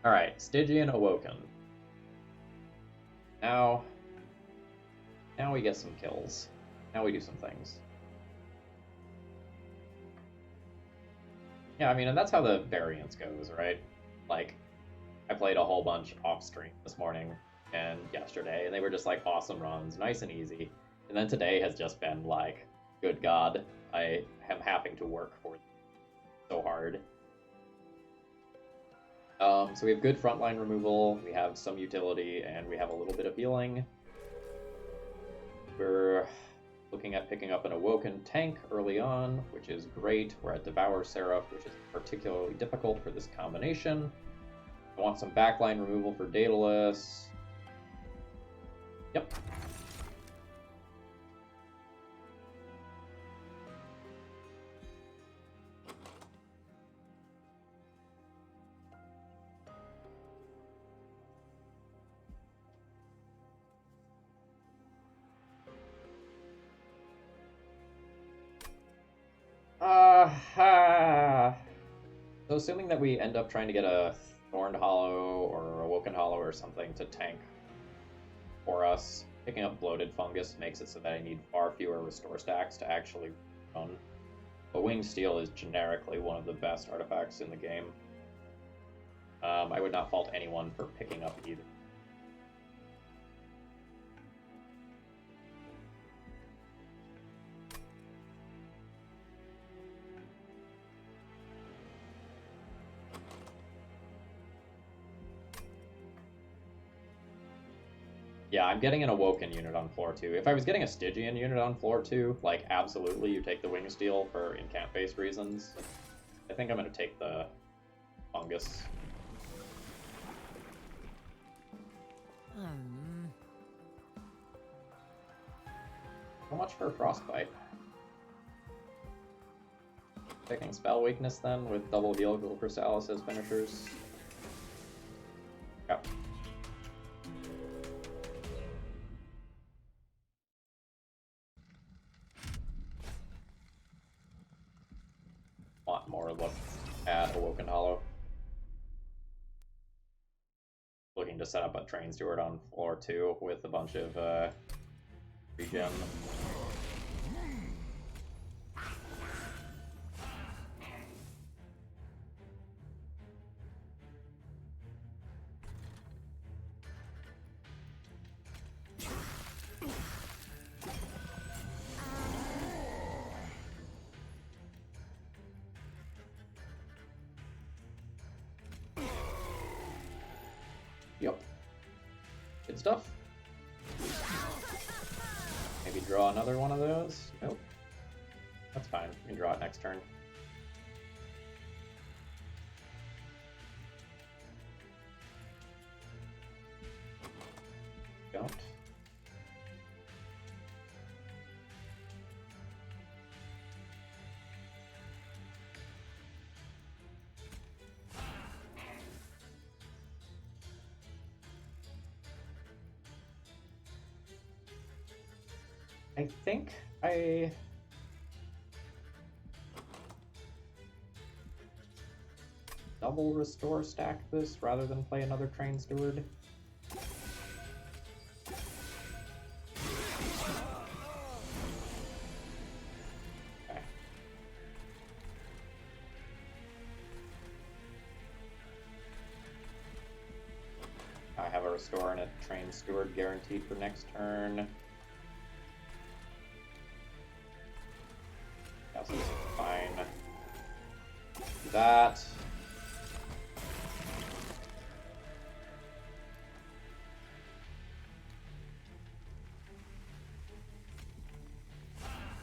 Alright, Stygian Awoken. Now, now we get some kills. Now we do some things. Yeah, I mean, and that's how the variance goes, right? Like, I played a whole bunch off stream this morning and yesterday, and they were just like awesome runs, nice and easy. And then today has just been like, good God, I am having to work for so hard. So we have good frontline removal, we have some utility, and we have a little bit of healing. We're looking at picking up an Awoken tank early on, which is great. We're at Devour Seraph, which is particularly difficult for this combination. I want some backline removal for Daedalus. Yep. So assuming that we end up trying to get a Thorned Hollow or Awoken Hollow or something to tank for us, picking up Bloated Fungus makes it so that I need far fewer restore stacks to actually run. But Winged Steel is generically one of the best artifacts in the game. I would not fault anyone for picking up either. Yeah, I'm getting an Awoken unit on floor 2. If I was getting a Stygian unit on floor 2, like, absolutely, you take the Wing Steel for incant-based reasons. I think I'm going to take the Fungus. How much for Frostbite? Taking Spell Weakness, then, with double heal Ghoul Chrysalis as finishers. Yep. Want more look at Awoken Hollow. Looking to set up a Train Steward on floor 2 with a bunch of regen. Yep. Good stuff. Maybe draw another one of those? Nope. That's fine. We can draw it next turn. Don't. I think I... double restore stack this rather than play another Train Steward. Okay. I have a restore and a Train Steward guaranteed for next turn. This is fine. Do that.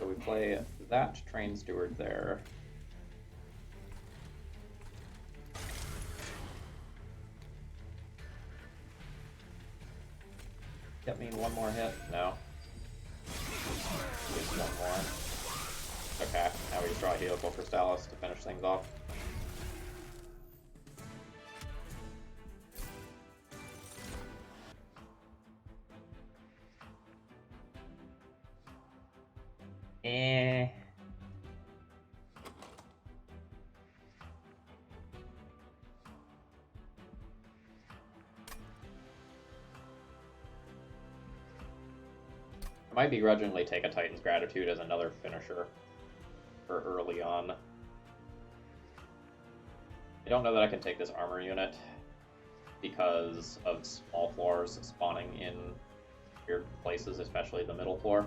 So we play that Train Steward there. Get me one more hit? No. Just one more. Okay, now we just draw a Healable Crystallis to finish things off. Eh. might begrudgingly take a Titan's Gratitude as another finisher for early on. I don't know that I can take this armor unit because of small floors spawning in weird places, especially the middle floor.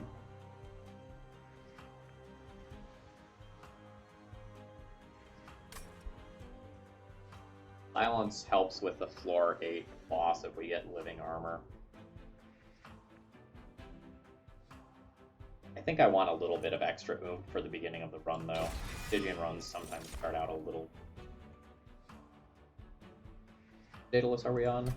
Silence helps with the floor 8 boss if we get living armor. I think I want a little bit of extra oomph for the beginning of the run, though. Stygian runs sometimes start out a little... Daedalus are we on?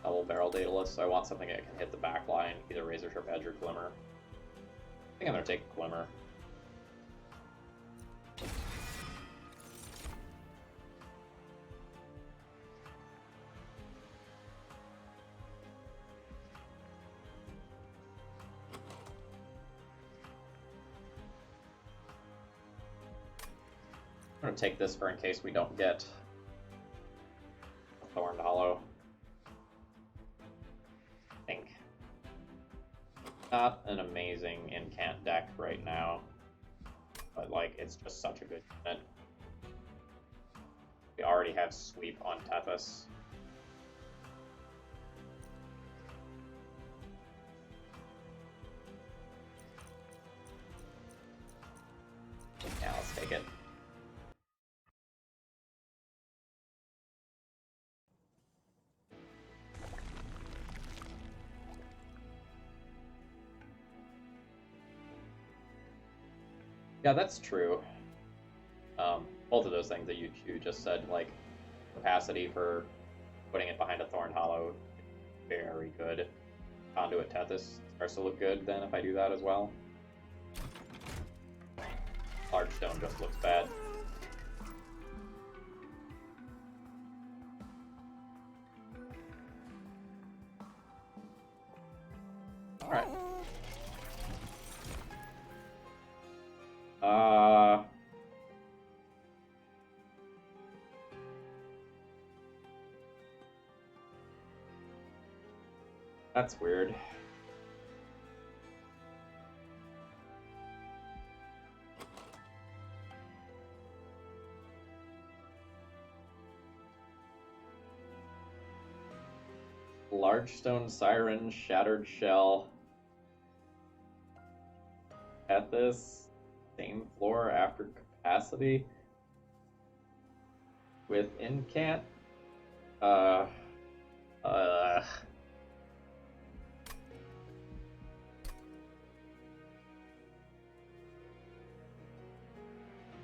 Double barrel Daedalus, so I want something that can hit the back line, either Razor Sharp Edge or Glimmer. I think I'm going to take Glimmer. I'm going to take this for in case we don't get a Thorned Hollow. I think. Not an amazing incant deck right now, but like it's just such a good unit. We already have Sweep on Tethys. Yeah, let's take it. Yeah, that's true. Both of those things that you just said, like capacity for putting it behind a Thorned Hollow, very good. Conduit Tethys starts to look good then if I do that as well. Large Stone just looks bad. Alright. That's weird. Large Stone Siren, Shattered Shell. At this same floor after capacity with incant.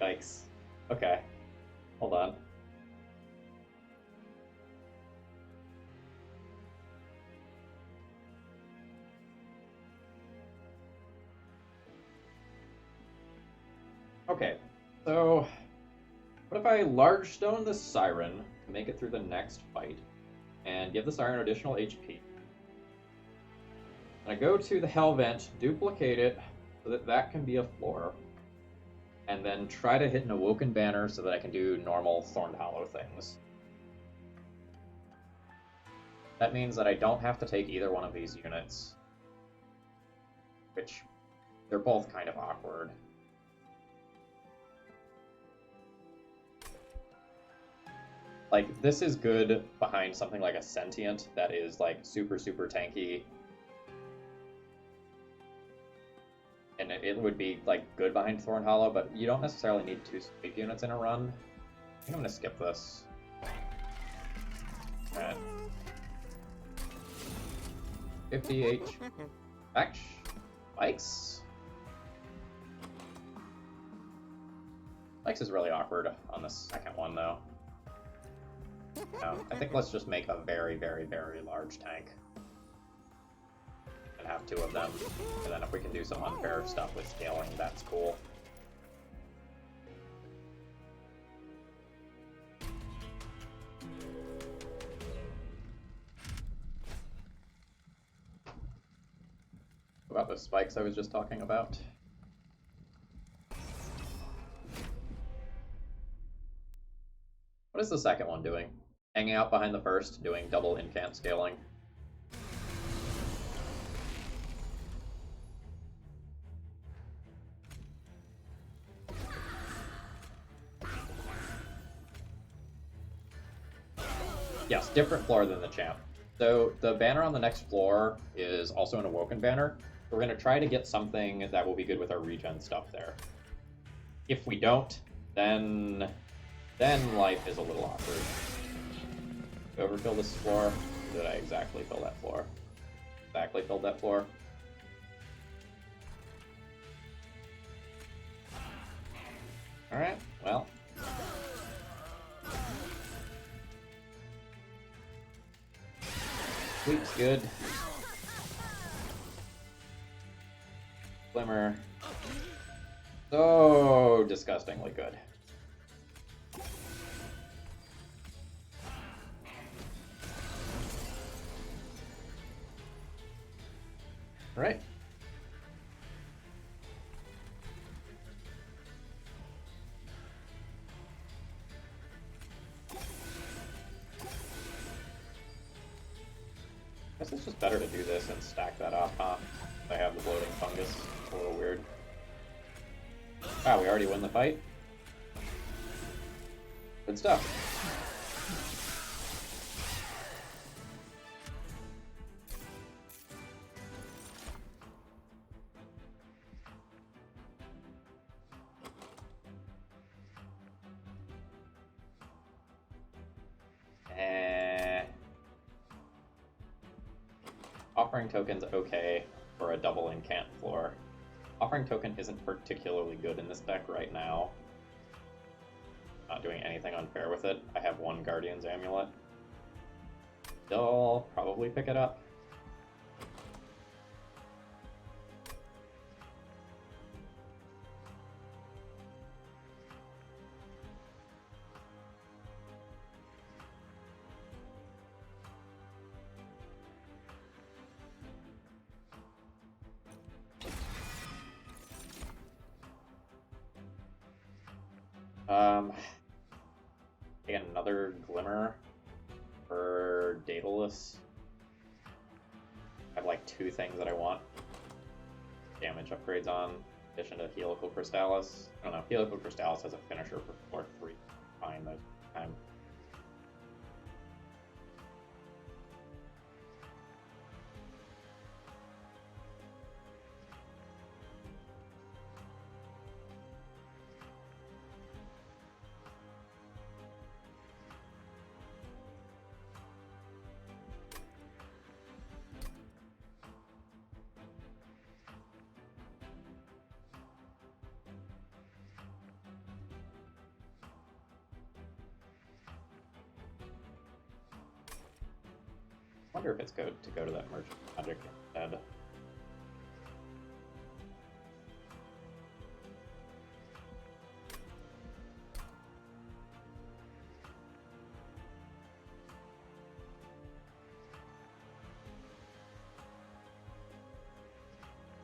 Yikes. Okay. Hold on. Okay, so what if I large stone the Siren to make it through the next fight and give the Siren additional HP? And I go to the Hell Vent, duplicate it so that that can be a floor, and then try to hit an Awoken banner so that I can do normal Thorned Hollow things. That means that I don't have to take either one of these units, which they're both kind of awkward. Like, this is good behind something like a Sentient that is, like, super, super tanky. And it would be, like, good behind Thorned Hollow, but you don't necessarily need 2 Sweep units in a run. I think I'm gonna skip this. Alright. 50 H. Back. Spikes. Spikes is really awkward on the second one, though. I think let's just make a very, very, very large tank. And have 2 of them. And then if we can do some unfair stuff with scaling, that's cool. About the spikes I was just talking about. What is the second one doing? Hanging out behind the first, doing double incant scaling. Yes, different floor than the champ. So the banner on the next floor is also an Awoken banner. We're going to try to get something that will be good with our regen stuff there. If we don't, then life is a little awkward. Overfill this floor. Did I exactly fill that floor? Exactly filled that floor. Alright, well. Sweep's good. Glimmer. So disgustingly good. Right. Guess it's just better to do this and stack that up, huh? If I have the bloating fungus. It's a little weird. Wow, we already win the fight? Good stuff. Offering token's okay for a double incant floor. Offering token isn't particularly good in this deck right now. Not doing anything unfair with it. I have one Guardian's Amulet. Still probably pick it up. Take another Glimmer for Daedalus. I have like two things that I want damage upgrades on, in addition to Helical Crystallis. I don't know, Helical Crystallis has a finisher for floor 3. Fine, that time. I wonder if it's good to go to that Merchant Magic instead.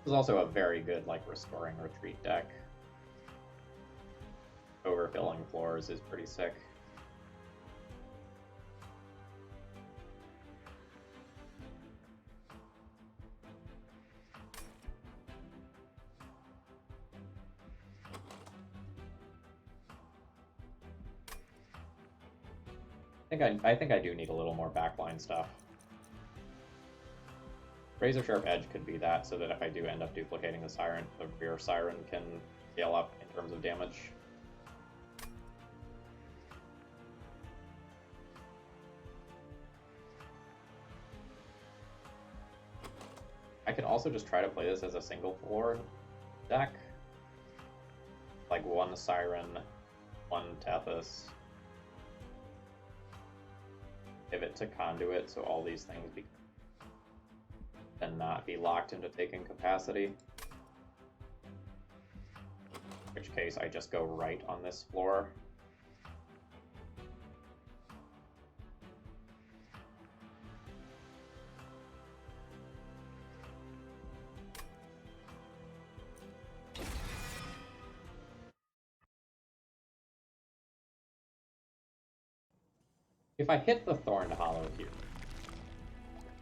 This is also a very good, like, restoring retreat deck. Overfilling floors is pretty sick. I think I do need a little more backline stuff. Razor Sharp Edge could be that, so that if I do end up duplicating the Siren, the rear Siren can scale up in terms of damage. I can also just try to play this as a single floor deck. Like one Siren, one Tethys. Pivot to Conduit, so all these things and not be locked into taking capacity. In which case, I just go right on this floor. If I hit the Thorned Hollow here,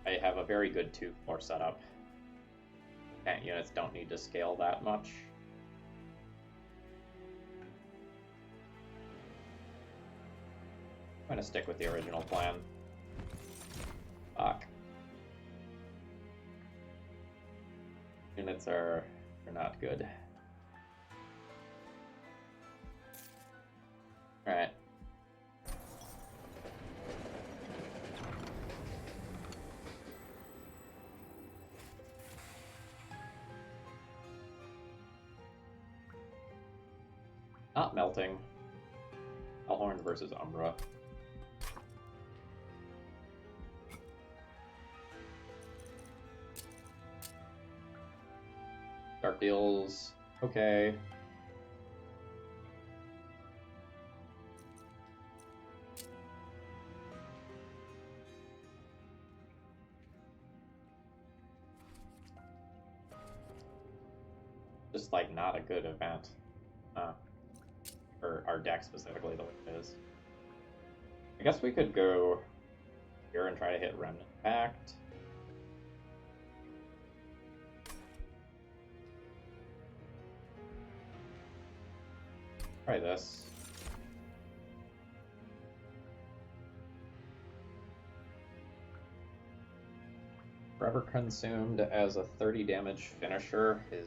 I have a very good 2-floor setup. Ant units don't need to scale that much. I'm going to stick with the original plan. Fuck. Units are not good. Alright. Not melting. Hellhorn versus Umbra. Dark deals. Okay. Just like not a good event. For our deck specifically, the way it is. I guess we could go here and try to hit Remnant Pact. Try this. Forever Consumed as a 30 damage finisher is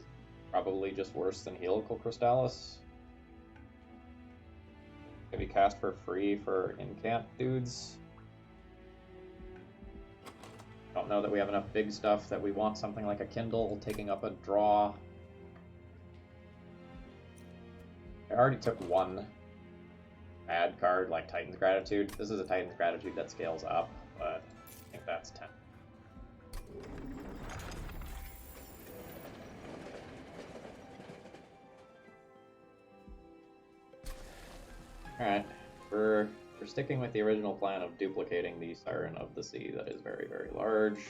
probably just worse than Helical Crystallis. Can be cast for free for incant dudes. Don't know that we have enough big stuff that we want something like a Kindle taking up a draw. I already took one bad card, like Titan's Gratitude. This is a Titan's Gratitude that scales up, but I think that's 10. Alright, we're sticking with the original plan of duplicating the Siren of the Sea that is very, very large.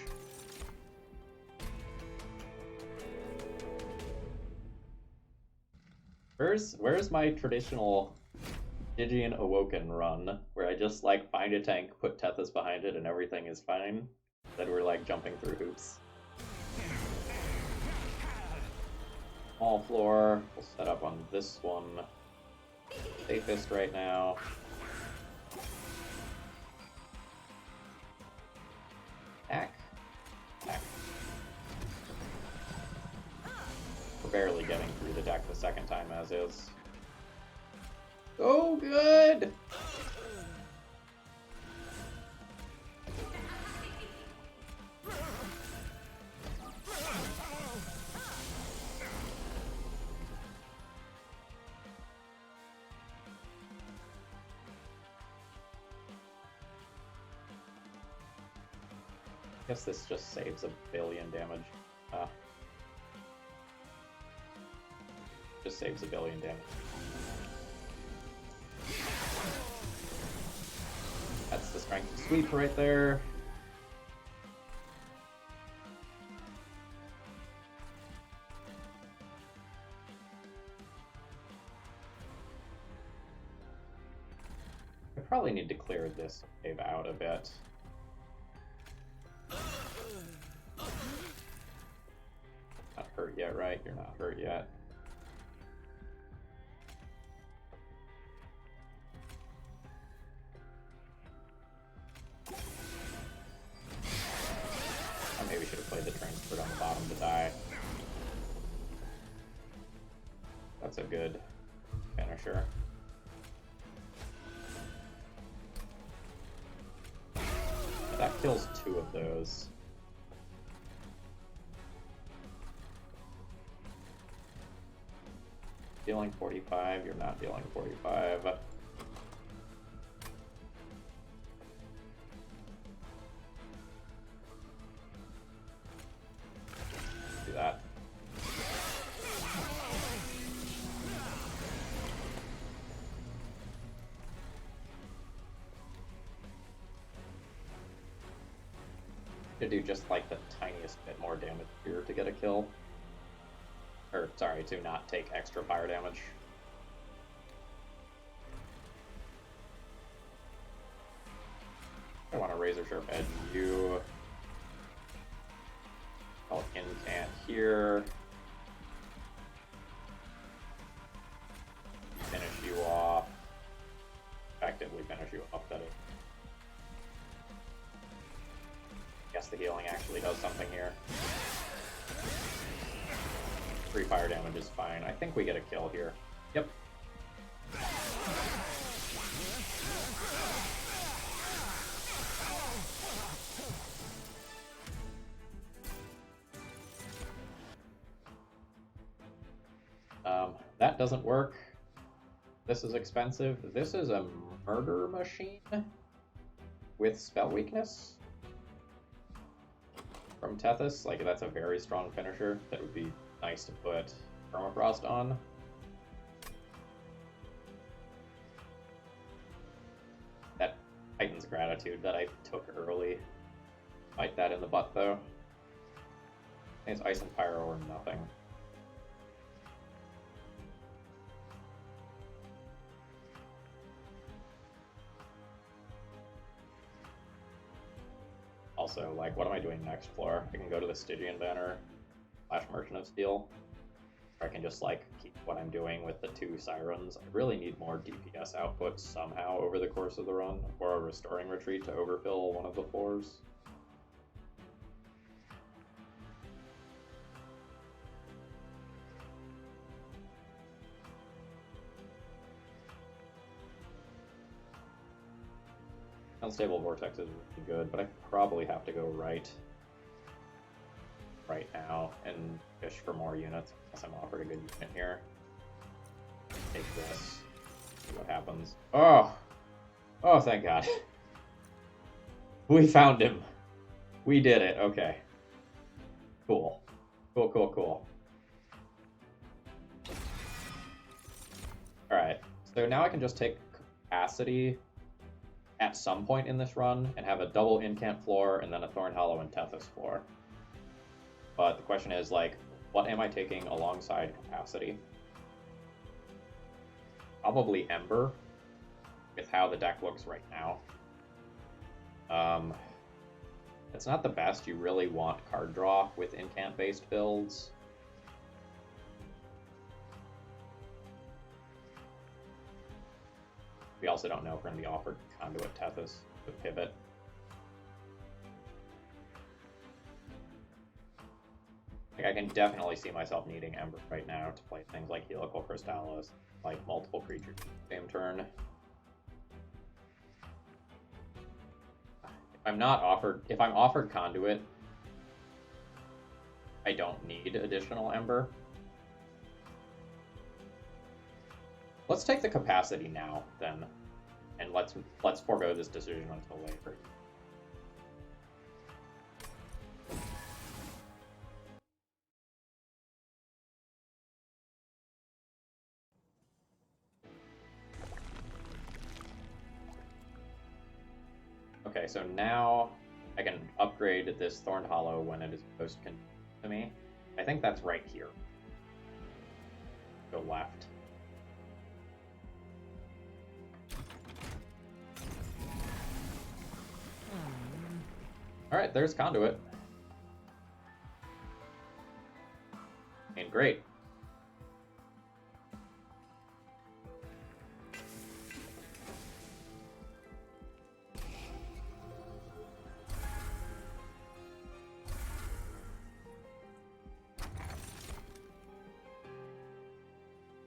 Where's my traditional Stygian Awoken run, where I just like find a tank, put Tethys behind it, and everything is fine? Then we're like jumping through hoops. Small floor, we'll set up on this one. Safest right now. Attack. Attack. We're barely getting through the deck the second time as is. Oh, good! I guess this just saves a billion damage. Just saves a billion damage. That's the strength of sweep right there. I probably need to clear this wave out a bit. Not hurt yet, right? You're not hurt yet. Maybe we should have played the transport on the bottom to die. That's a good finisher. That kills 2 of those. Dealing 45, you're not dealing 45. Do that. To do just like the tiniest bit more damage here to get a kill. Or, sorry, to not take extra fire damage. I want a razor sharp edge you. I'll incant here. Finish you off. Effectively finish you off, that is. the healing actually does something here. 3 fire damage is fine. I think we get a kill here. Yep. That doesn't work. This is expensive. This is a murder machine with spell weakness from Tethys. Like, that's a very strong finisher. That would be nice to put Permafrost on. That Titan's Gratitude that I took early. Bite that in the butt, though. It's Ice and Pyro or nothing. Also, like, what am I doing next floor? I can go to the Stygian banner, / Merchant of Steel, or I can just, like, keep what I'm doing with the 2 Sirens. I really need more DPS output somehow over the course of the run, or a Restoring Retreat to overfill one of the floors. Unstable Vortex is really good, but I probably have to go right now and fish for more units unless I'm offered a good unit here. Take this. See what happens. Oh! Oh, thank God. We found him. We did it. Okay. Cool. Cool, cool, cool. Alright. So now I can just take capacity at some point in this run and have a double incant floor and then a Thorn Hollow and Tethys floor. But the question is, like, what am I taking alongside capacity? Probably Ember, with how the deck looks right now. It's not the best. You really want card draw with incant-based builds. We also don't know if we're going to be offered Conduit Tethys to pivot. Like, I can definitely see myself needing Ember right now to play things like Helical Crystallis, like multiple creatures same turn. If I'm offered Conduit, I don't need additional Ember. Let's take the capacity now, then, and let's forego this decision until later. Okay, so now I can upgrade this Thorn Hollow when it is most convenient to me. I think that's right here. Go left. Alright, there's Conduit. And great.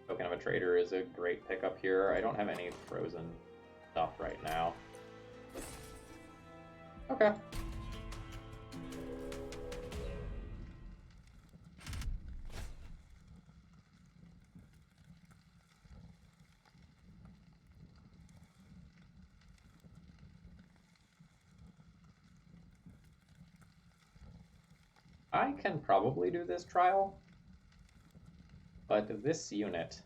Token of a Trader is a great pickup here. I don't have any frozen stuff right now. Okay. I can probably do this trial, but this unit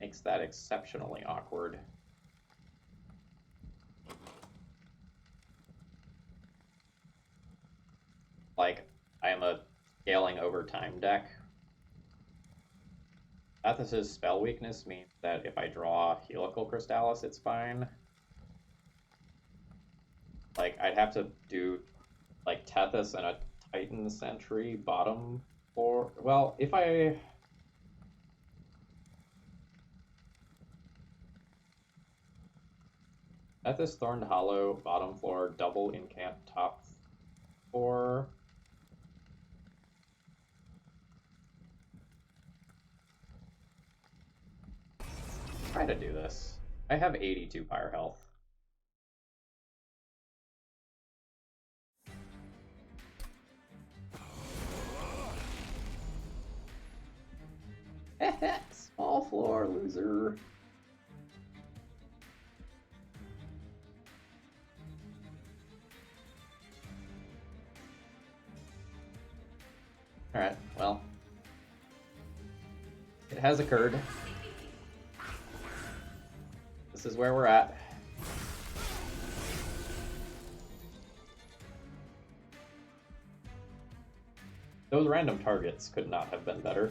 makes that exceptionally awkward. Like, I am a scaling over time deck. Tethys' spell weakness means that if I draw Helical Crystallis, it's fine. Like, I'd have to do, like, Tethys and a Titan Sentry bottom floor. Well, if I... Tethys Thorned Hollow, bottom floor, double incant top 4. Try to do this. I have 82 fire health. Small floor, loser. Alright, well. It has occurred. This is where we're at. Those random targets could not have been better.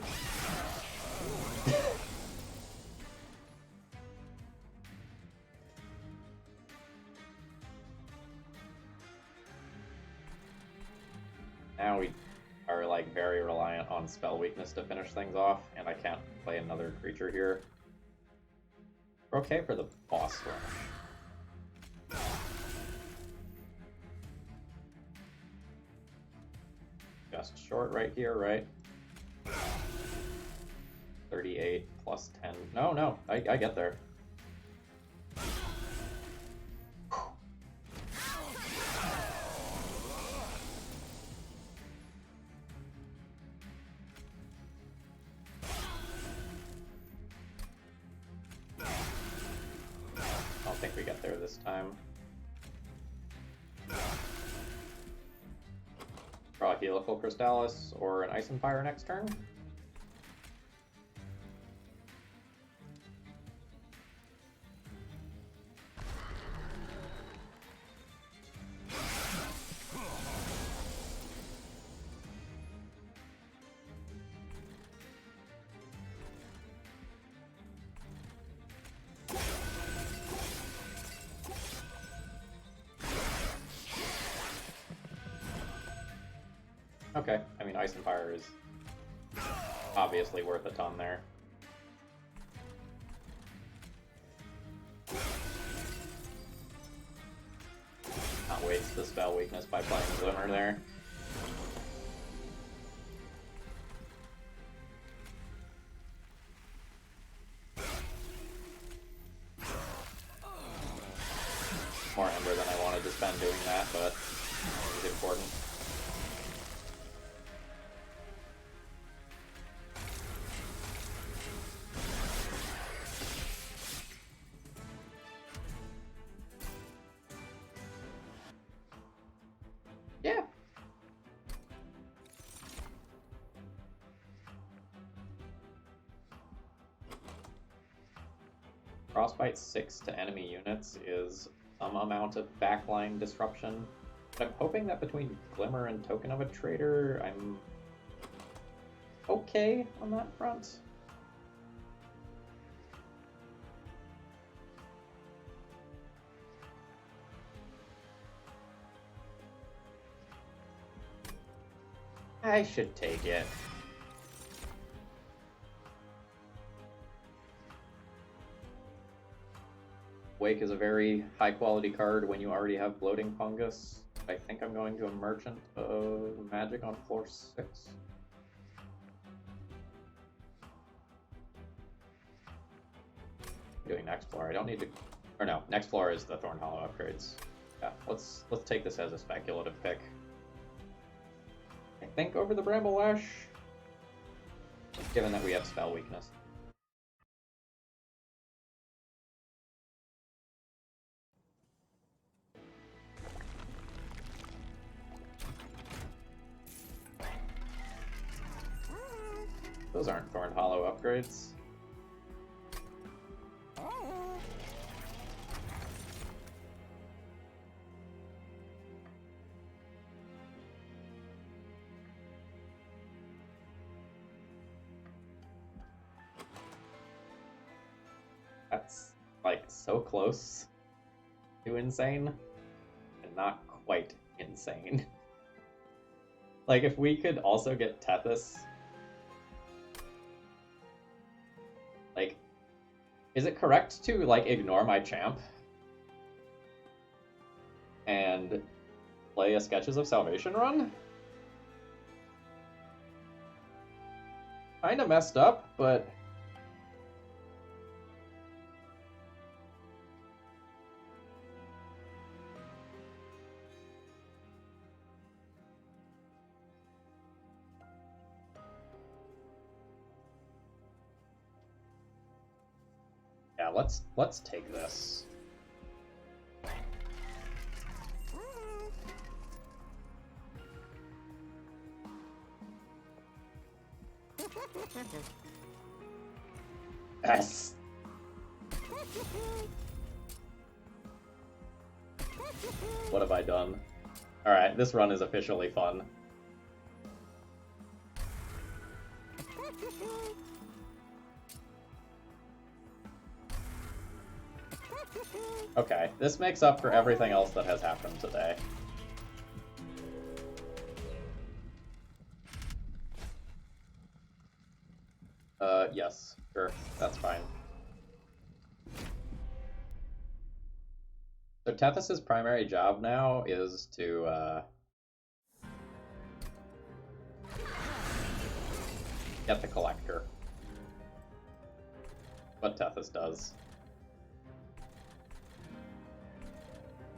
Now we are like very reliant on spell weakness to finish things off, and I can't play another creature here. We're okay for the boss rush. Just short right here, right? 38 plus 10. No, I get there. I don't think we get there this time. Draw a Helical Crystallis or an Ice and Fire next turn. Okay, I mean, Ice and Fire is obviously worth a ton there. Not waste the spell weakness by playing Glimmer there. More Ember than I wanted to spend doing that, but it was important. Yeah. Frostbite 6 to enemy units is some amount of backline disruption. But I'm hoping that between Glimmer and Token of a Traitor, I'm okay on that front. I should take it. Wake is a very high quality card when you already have Bloating Fungus. I think I'm going to a Merchant of Magic on floor 6. Doing next floor. I don't need to, or no, next floor is the Thorn Hollow upgrades. Yeah, let's take this as a speculative pick. I think over the Bramble Lash, given that we have spell weakness. Those aren't Thorn Hollow upgrades. That's like so close to insane and not quite insane. Like if we could also get Tethys, like, is it correct to like ignore my champ and play a Sketches of Salvation run. Kinda messed up, but... yeah, let's take this. Yes. What have I done? Alright, this run is officially fun. Okay, this makes up for everything else that has happened today. Yes, sure, that's fine. So Tethys' primary job now is to, get the Collector. What Tethys does.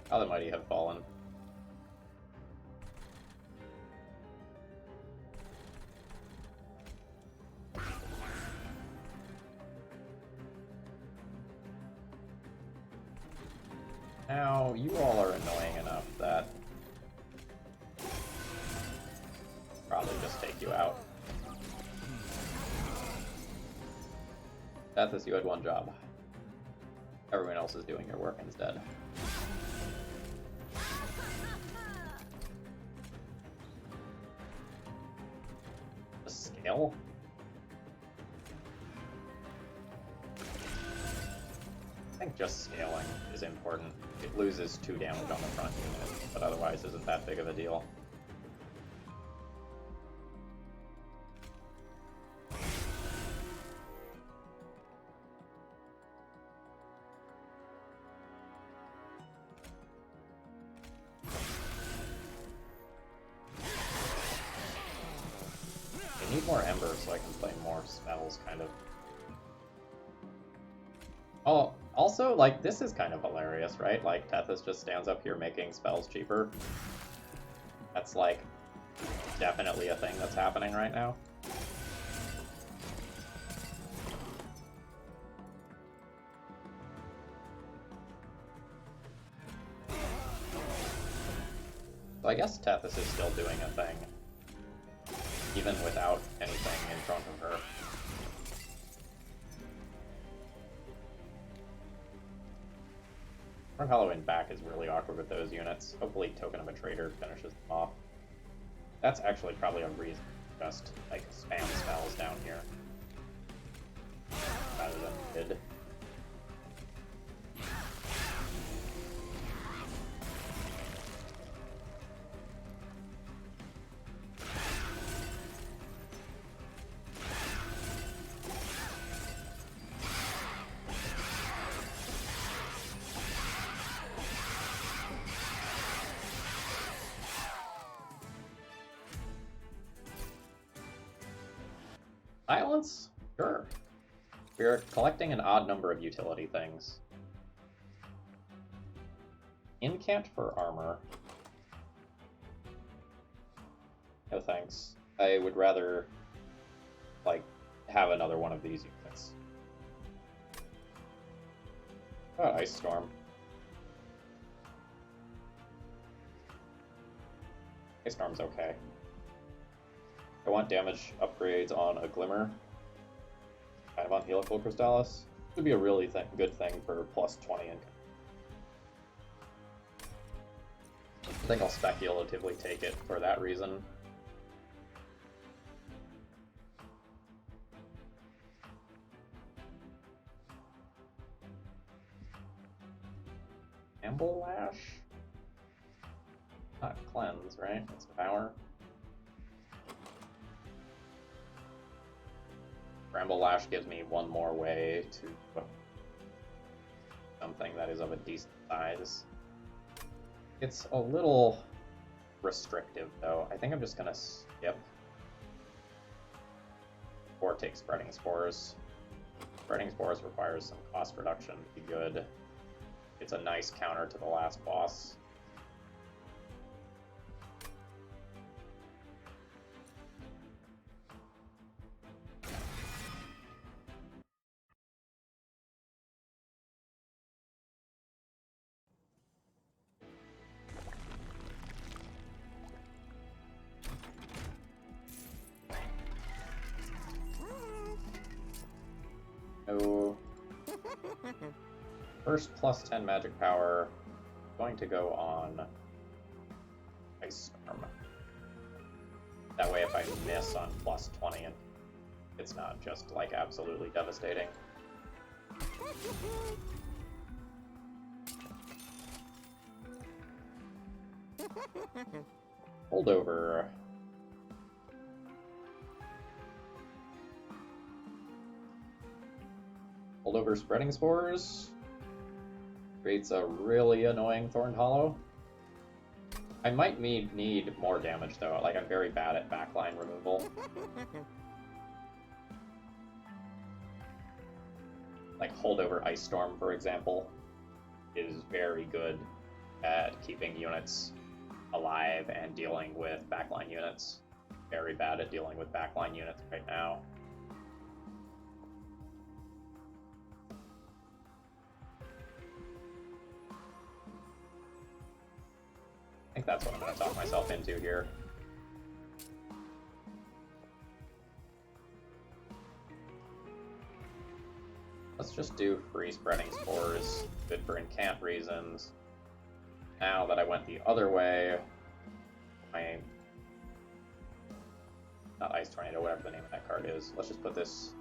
How the mighty have fallen. Now, you all are annoying enough that probably just take you out. Tethys, you had one job. Everyone else is doing your work instead. A scale? I think just scaling is important. It loses 2 damage on the front unit, but otherwise isn't that big of a deal. I need more embers so I can play more spells, kind of. Oh, also, like, this is kind of hilarious, right? Like, Tethys just stands up here making spells cheaper. That's, like, definitely a thing that's happening right now. So I guess Tethys is still doing a thing, even without anything in front of her. Our Halloween back is really awkward with those units. Hopefully Token of a Traitor finishes them off. That's actually probably a reason to just, like, spam spells down here. Rather than mid. Silence? Sure. We are collecting an odd number of utility things. Incant for armor. No thanks. I would rather, like, have another one of these units. Oh, Ice Storm. Ice Storm's okay. I want damage upgrades on a Glimmer. Kind of on Helical Crystallis. Would be a really good thing for plus 20 income. I think I'll speculatively take it for that reason. Amble Lash? Not Cleanse, right? It's Power. Bramble Lash gives me one more way to something that is of a decent size. It's a little restrictive, though. I think I'm just gonna skip or take Spreading Spores. Spreading Spores requires some cost reduction to be good. It's a nice counter to the last boss. So, first plus 10 magic power, going to go on Ice Storm. That way if I miss on plus 20, it's not just like absolutely devastating. Holdover. Holdover Spreading Spores creates a really annoying Thorned Hollow. I might need more damage though, like I'm very bad at backline removal. Like Holdover Ice Storm, for example, is very good at keeping units alive and dealing with backline units. Very bad at dealing with backline units right now. I think that's what I'm going to talk myself into here. Let's just do free Spreading Spores, good for incant reasons. Now that I went the other way, not Ice Tornado, whatever the name of that card is, let's just put this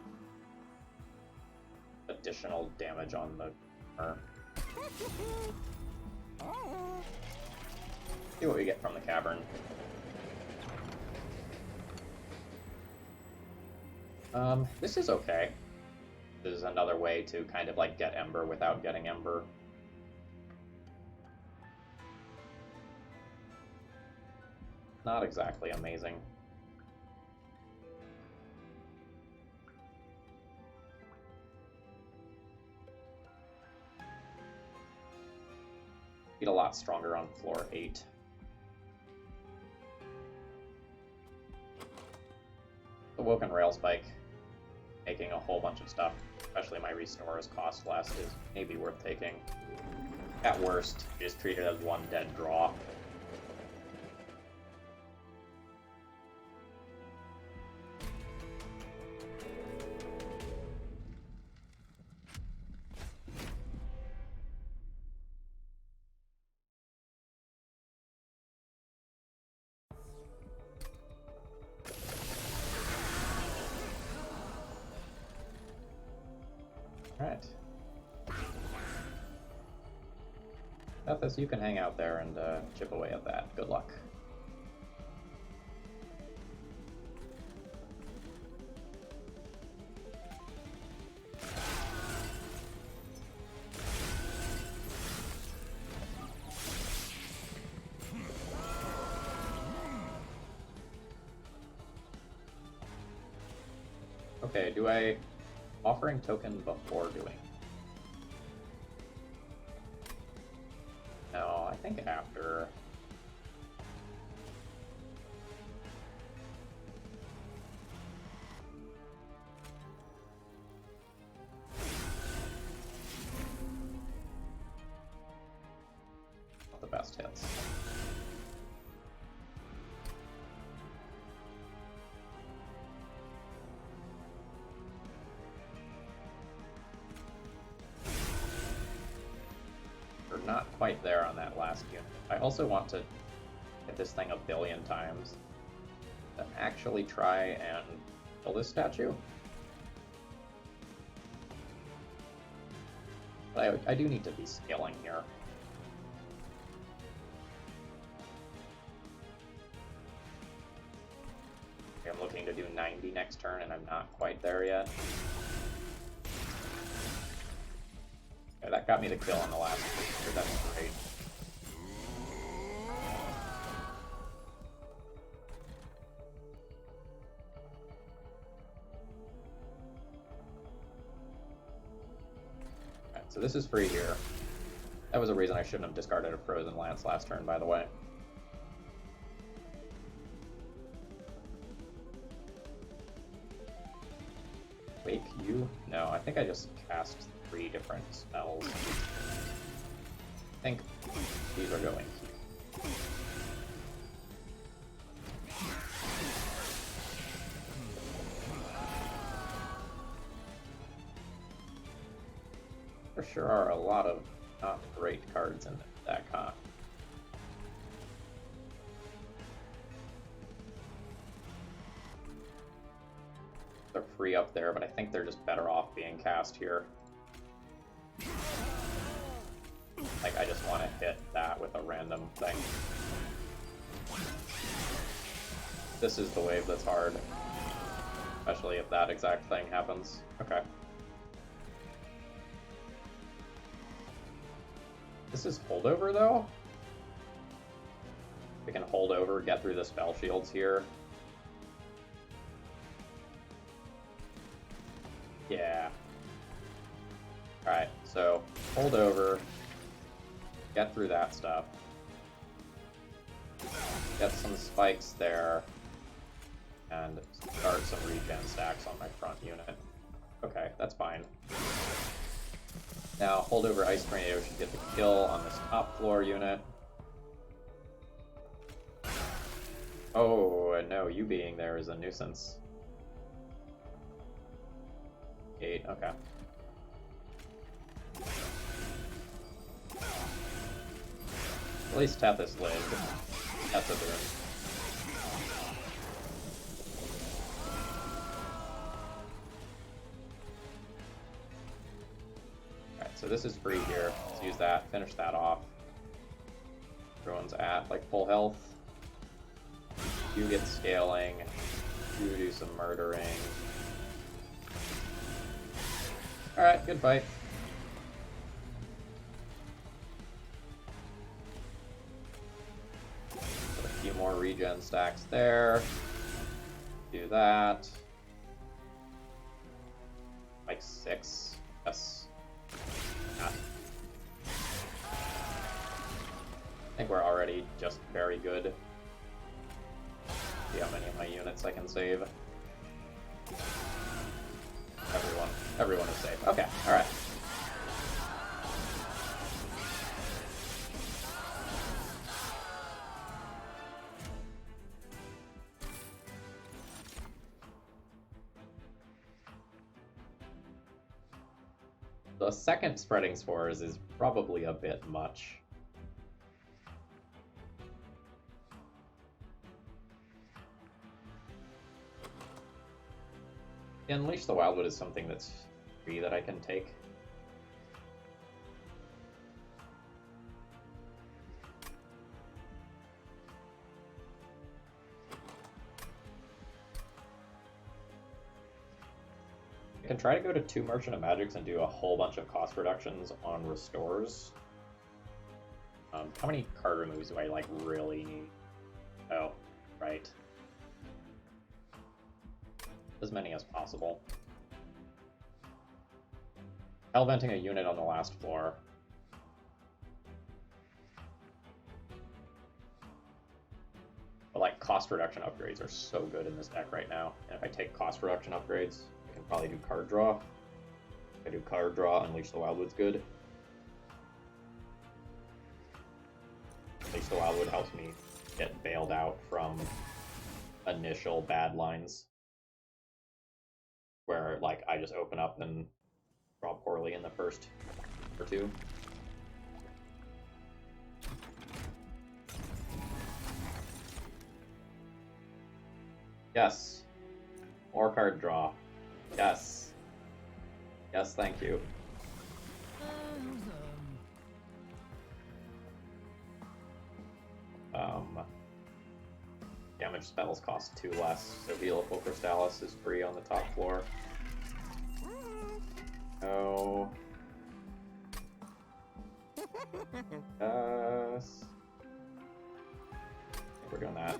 additional damage on the corner. See what we get from the cavern. This is okay. This is another way to kind of like get Ember without getting Ember. Not exactly amazing. Get a lot stronger on floor 8. Awoken Rail Spike, making a whole bunch of stuff, especially my restores cost less, is maybe worth taking. At worst, just treat it as one dead draw. Alright. Bethis, you can hang out there and chip away at that. Good luck. Okay, do I... Offering token before doing? No, I think after. Not the best hits. Not quite there on that last unit. I also want to hit this thing a billion times to actually try and kill this statue. But I do need to be scaling here. Okay, I'm looking to do 90 next turn and I'm not quite there yet. Okay, that got me the kill on the last creature. That's great. so this is free here. That was a reason I shouldn't have discarded a Frozen Lance last turn, by the way. Wake you? No, I think I just cast 3 different spells. I think these are going here. There sure are a lot of not great cards in the deck, huh? They're free up there, but I think they're just better off being cast here. Like, I just want to hit that with a random thing. This is the wave that's hard. Especially if that exact thing happens. Okay. This is holdover, though? We can hold over, get through the spell shields here. Yeah. Alright, so hold over, get through that stuff. Get some spikes there, and start some regen stacks on my front unit. Okay, that's fine. Now, hold over Ice Tornado should get the kill on this top floor unit. Oh, no, you being there is a nuisance. 8, okay. At least Tethys lived. Tethys lived. Alright, so this is free here. Let's use that, finish that off. Everyone's at like full health. You get scaling. You do some murdering. Alright, good fight. Put a few more regen stacks there. Do that. Like 6. Yes. Yeah. I think we're already just very good. See how many of my units I can save. Everyone is safe. Okay, alright. The second spreading spores is probably a bit much. Unleash the Wildwood is something that's free that I can take. I can try to go to 2 Merchant of Magics and do a whole bunch of cost reductions on restores. How many card removes do I like really need? Oh, right. As many as possible. Hellventing a unit on the last floor. But like cost reduction upgrades are so good in this deck right now. And if I take cost reduction upgrades, I can probably do card draw. If I do card draw, Unleash the Wildwood's good. Unleash the Wildwood helps me get bailed out from initial bad lines. Where, like, I just open up and draw poorly in the first or 2. Yes. More card draw. Yes. Yes, thank you. Damage spells cost 2 less, so Healable Crystallis is free on the top floor. No. Yes. I think we're doing that.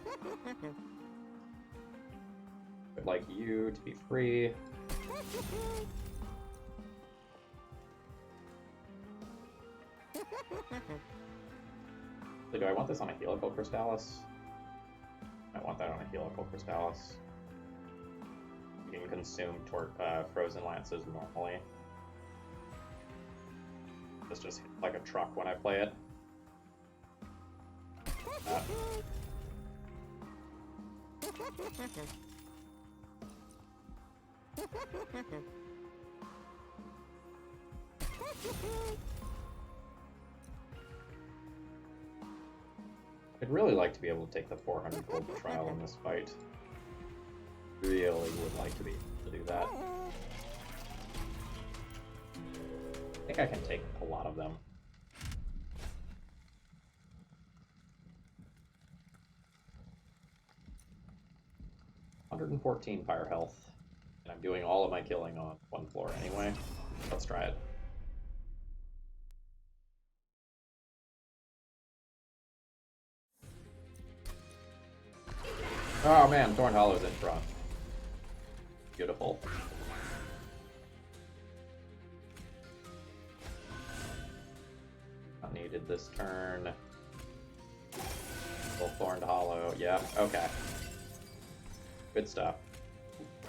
I'd like you to be free. So do I want this on a Helical Crystallis? I want that on a Helical Crystallis. You can consume Frozen Lances normally. This just hits like a truck when I play it. I'd really like to be able to take the 400 gold trial in this fight. Really would like to be able to do that. I think I can take a lot of them. $114 fire health, and I'm doing all of my killing on one floor anyway. Let's try it. Oh man, Thorn Hollow's in front. Beautiful. Not needed this turn. Full Thorned Hollow. Yeah, okay. Good stuff.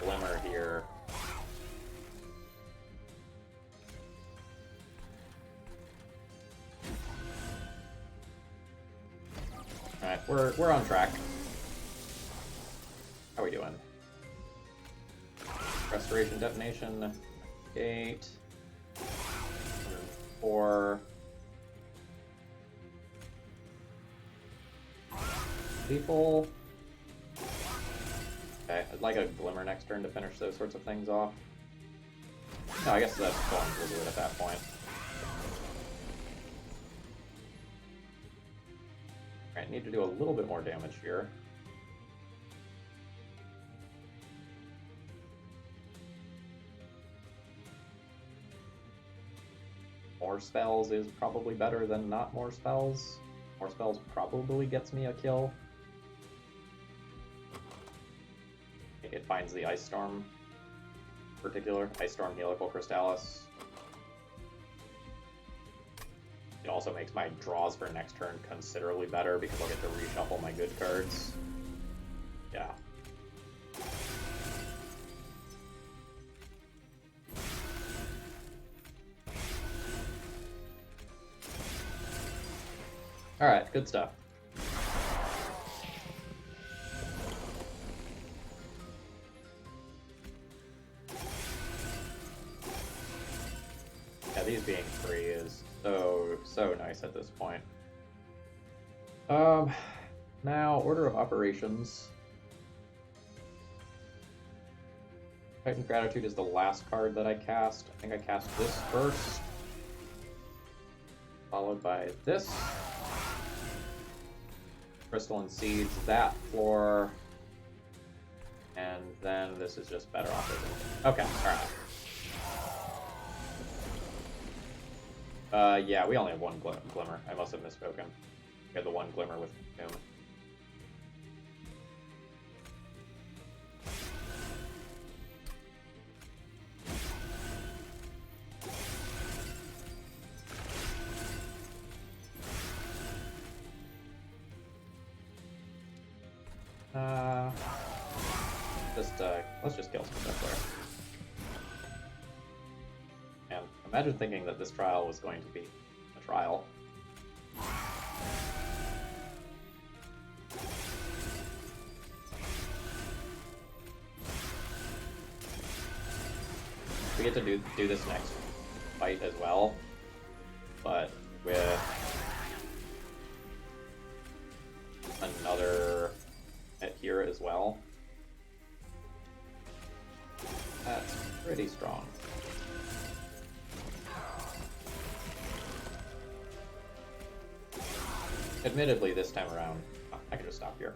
Glimmer here. Alright, we're on track. How are we doing? Restoration Detonation. 8. 104. Lethal. Okay, I'd like a Glimmer next turn to finish those sorts of things off. No, I guess that's Thorns will do it at that point. Alright, need to do a little bit more damage here. More spells is probably better than not more spells. More spells probably gets me a kill. It finds the Ice Storm in particular. Ice Storm, Helical Crystallis. It also makes my draws for next turn considerably better because I'll get to reshuffle my good cards. Yeah. Alright, good stuff. Yeah, these being free is so nice at this point. Now, order of operations. Titan's Gratitude is the last card that I cast. I think I cast this first, followed by this. Crystalline Seeds, that floor, and then this is just better off, isn't it? Okay, alright. Yeah, we only have one Glimmer. I must have misspoken. We had the one Glimmer with Doom. Let's just kill some stuff there. And imagine thinking that this trial was going to be a trial. We get to do this next fight as well, but with another hit here as well. That's pretty strong. Admittedly, this time around, oh, I can just stop here.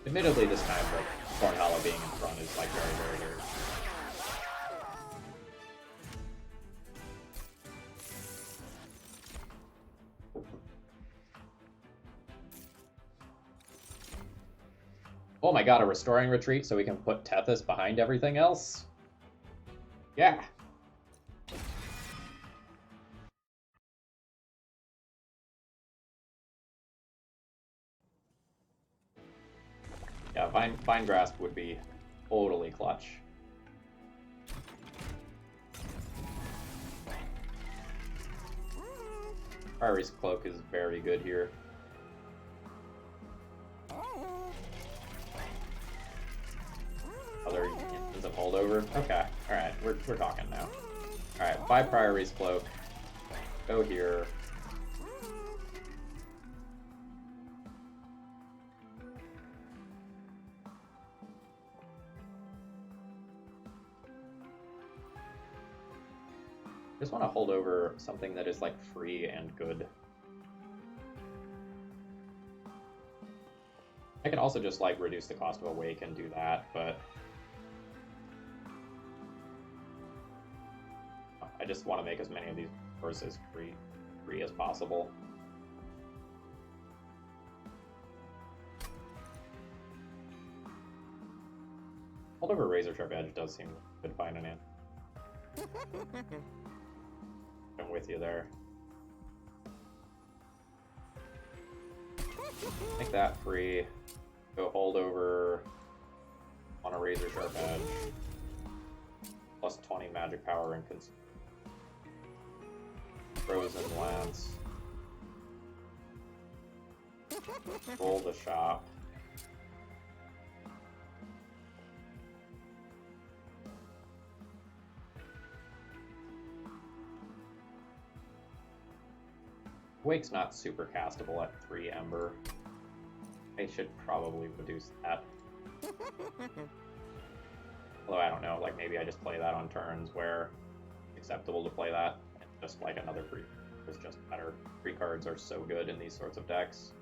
Admittedly, this time, like, Thorn Hollow being in front is, like, very, very good. Oh my god, a Restoring Retreat so we can put Tethys behind everything else? Yeah. Yeah, Vine Grasp would be totally clutch. Priory's Cloak is very good here. Other instance of holdover? Okay, alright, we're talking now. Alright, buy Priory's Cloak. Go here. Just want to hold over something that is like free and good. I can also just like reduce the cost of Awake and do that, but I just want to make as many of these courses free as possible. Hold over Razor Sharp Edge does seem good finding it. I'm with you there. Make that free. Go hold over on a Razor Sharp Edge. Plus 20 magic power and consume. Frozen Lance. Roll the shop. Wake's not super castable at 3 Ember. I should probably reduce that. Although I don't know, like maybe I just play that on turns where it's acceptable to play that, and just like another free is just better. Free cards are so good in these sorts of decks.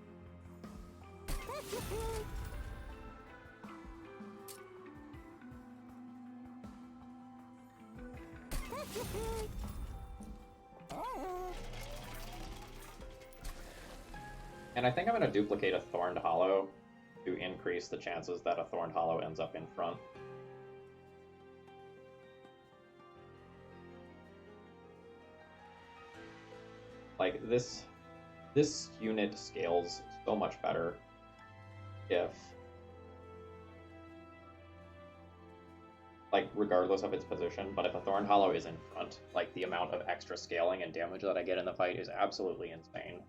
And I think I'm going to duplicate a Thorned Hollow to increase the chances that a Thorned Hollow ends up in front. Like, this unit scales so much better if, like, regardless of its position, but if a Thorned Hollow is in front, like, the amount of extra scaling and damage that I get in the fight is absolutely insane.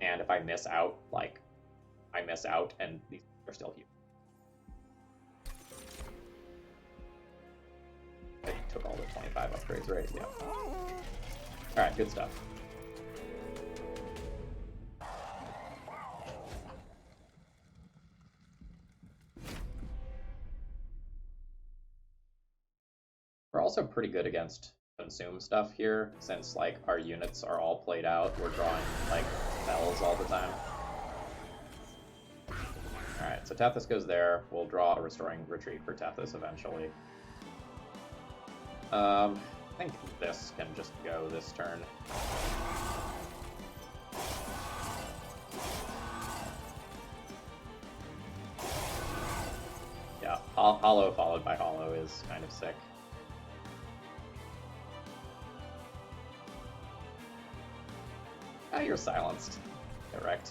And if I miss out, like, I miss out, and these are still huge. I took all the 25 upgrades, right? Yeah. Alright, good stuff. We're also pretty good against consume stuff here, since like our units are all played out. We're drawing like spells all the time. Alright, so Tethys goes there. We'll draw a Restoring Retreat for Tethys eventually. I think this can just go this turn. Yeah, Hollow followed by Hollow is kind of sick. Ah, you're silenced. Correct.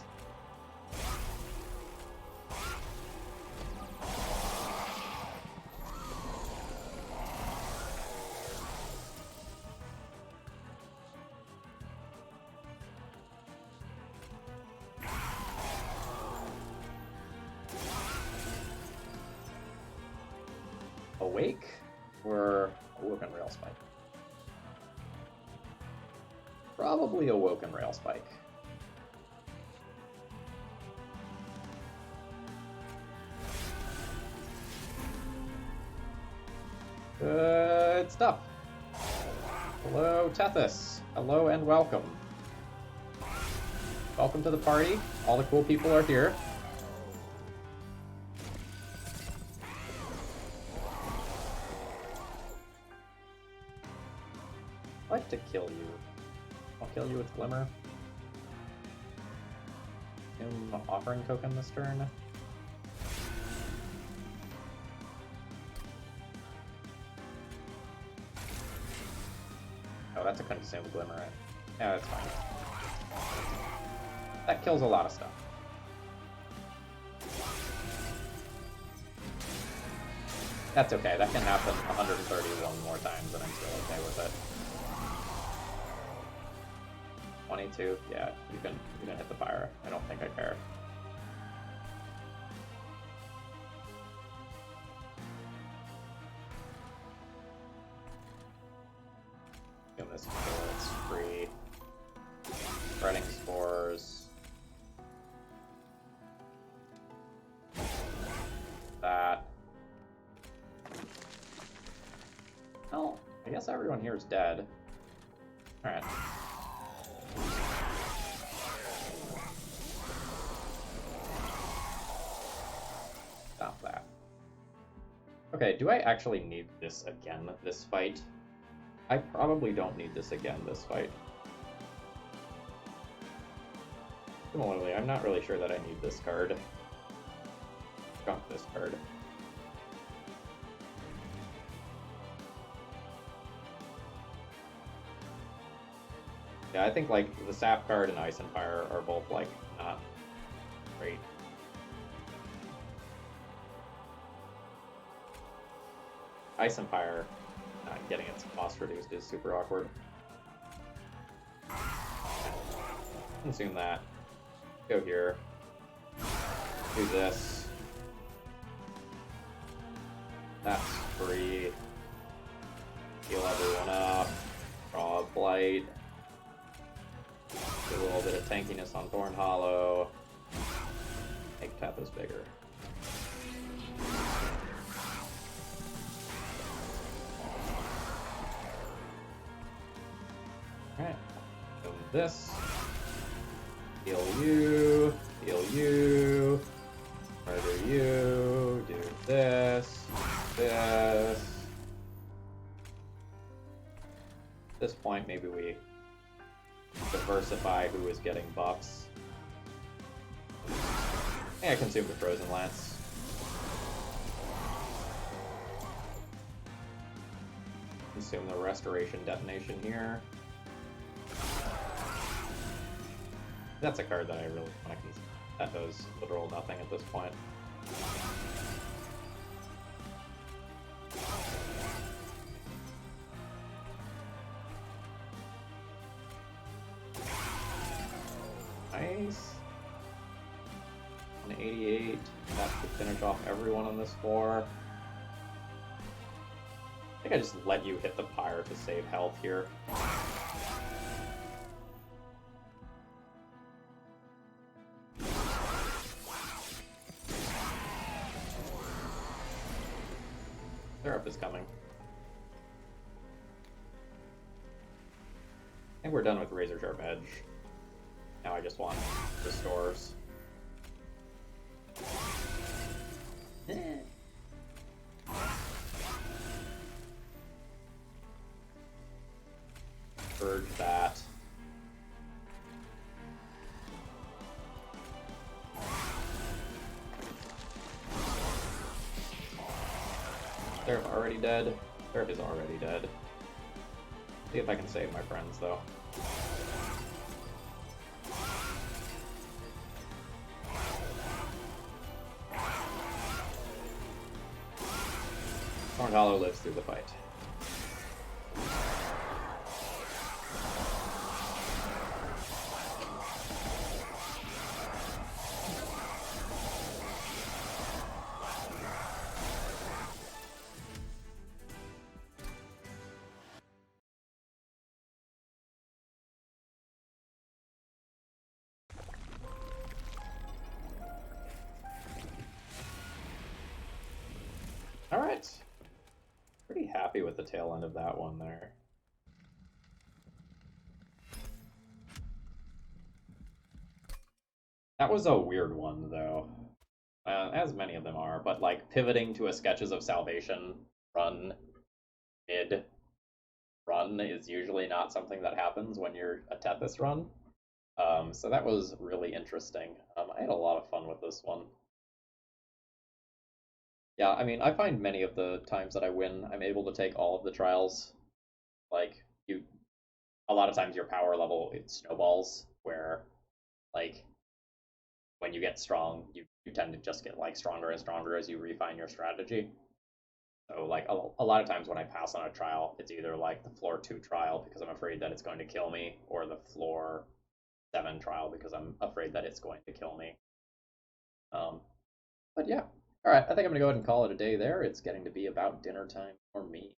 Awake or Awoken Rail Spike? Probably Awoken Rail Spike. Good stuff. Hello, Tethys. Hello and welcome. Welcome to the party. All the cool people are here. I'd like to kill you. I'll kill you with Glimmer. Offering token this turn. Oh, that's a consume Glimmer, right? Yeah, that's fine. That kills a lot of stuff. That's okay. That can happen 131 more times, and I'm still okay with it. 22, yeah, you can hit the fire. I don't think I care. Give this it's free. Spreading spores. That. Well, I guess everyone here is dead. Alright. Stop that. Okay, do I actually need this again, this fight? I probably don't need this again, this fight. Similarly, I'm not really sure that I need this card. Junk this card. Yeah, I think, like, the Sap card and Ice and Fire are both, like, not great. Ice and Fire, not getting its cost reduced is super awkward. Consume that. Go here. Do this. That's free. Heal everyone up. Draw a Blight. Do a little bit of tankiness on Thorn Hollow. Make Tethys bigger. Alright. Do this. Heal you. Heal you. Murder you. Do this. This. At this point, maybe we diversify who is getting buffs. I think I consumed the Frozen Lance. Consume the Restoration Detonation here. That's a card that I really want to consume. That does literal nothing at this point. Nice. 188. That should finish off everyone on this floor. I think I just let you hit the pyre to save health here. Syrup is coming. I think we're done with Razor Sharp Edge. Now I just want restores. Purge that. Seraph already dead. Seraph is already dead. See if I can save my friends, though. Thorn Hollow lives through the fight. Alright. Pretty happy with the tail end of that one there. That was a weird one, though. As many of them are, but like pivoting to a Sketches of Salvation run mid run is usually not something that happens when you're a Tethys run. So that was really interesting. I had a lot of fun with this one. Yeah, I mean, I find many of the times that I win, I'm able to take all of the trials. Like, a lot of times your power level, it snowballs, where, like, when you get strong, you tend to just get, like, stronger and stronger as you refine your strategy. So like a lot of times when I pass on a trial, it's either like the floor 2 trial because I'm afraid that it's going to kill me, or the floor 7 trial because I'm afraid that it's going to kill me. Um, but yeah, all right. I think I'm gonna go ahead and call it a day there. It's getting to be about dinner time for me.